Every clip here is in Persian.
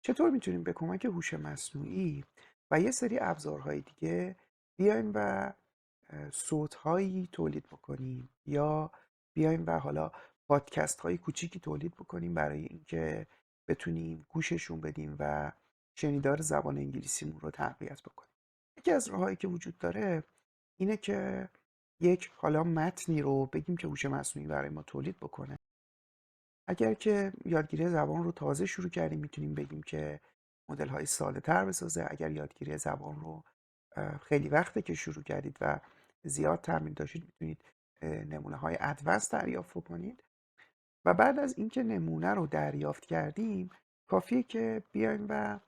چطور میتونیم به کمک هوش مصنوعی و یه سری ابزارهای دیگه بیایم و صوت‌هایی تولید بکنیم یا بیایم و حالا پادکست‌های کوچیکی تولید بکنیم برای اینکه بتونیم گوششون بدیم و شنیدار زبان انگلیسیمون رو تقویت بکنیم. یکی از راه‌هایی که وجود داره اینه که یک حالا متنی رو بگیم که هوش مصنوعی برای ما تولید بکنه. اگر که یادگیری زبان رو تازه شروع کردیم میتونیم بگیم که مدل‌های ساده‌تر بسازه. اگر یادگیری زبان رو خیلی وقته که شروع کردید و زیاد تمرین داشتید میتونید نمونه‌های ادوانس دریافت کنید و بعد از اینکه نمونه رو دریافت کردیم کافیه که بیایم و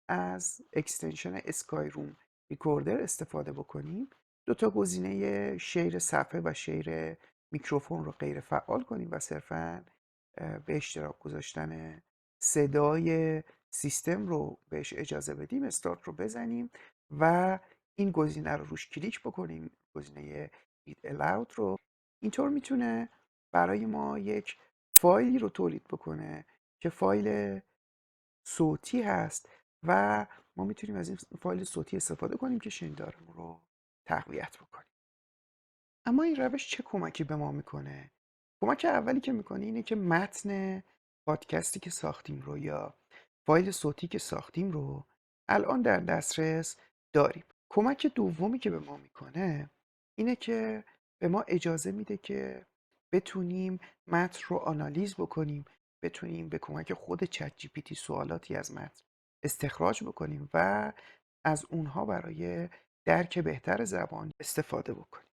از اکستنشن اسکای روم ریکوردر استفاده بکنیم. دو تا گزینه شیر صفحه و شیر میکروفون رو غیر فعال کنیم و صرفاً به اشتراک گذاشتن صدای سیستم رو بهش اجازه بدیم، استارت رو بزنیم و این گزینه رو روش کلیک بکنیم، گزینه read aloud رو. اینطور میتونه برای ما یک فایلی رو تولید بکنه که فایل صوتی هست و ما میتونیم از این فایل صوتی استفاده کنیم که شنیدارمون رو تقویت بکنیم. اما این روش چه کمکی به ما میکنه؟ کمک اولی که میکنه اینه که متن پادکستی که ساختیم رو یا فایل صوتی که ساختیم رو الان در دسترس داریم. کمک دومی که به ما میکنه اینه که به ما اجازه میده که بتونیم متن رو آنالیز بکنیم، بتونیم به کمک خود چت جی پی تی سوالاتی از متن استخراج بکنیم و از اونها برای درک بهتر زبان استفاده بکنیم.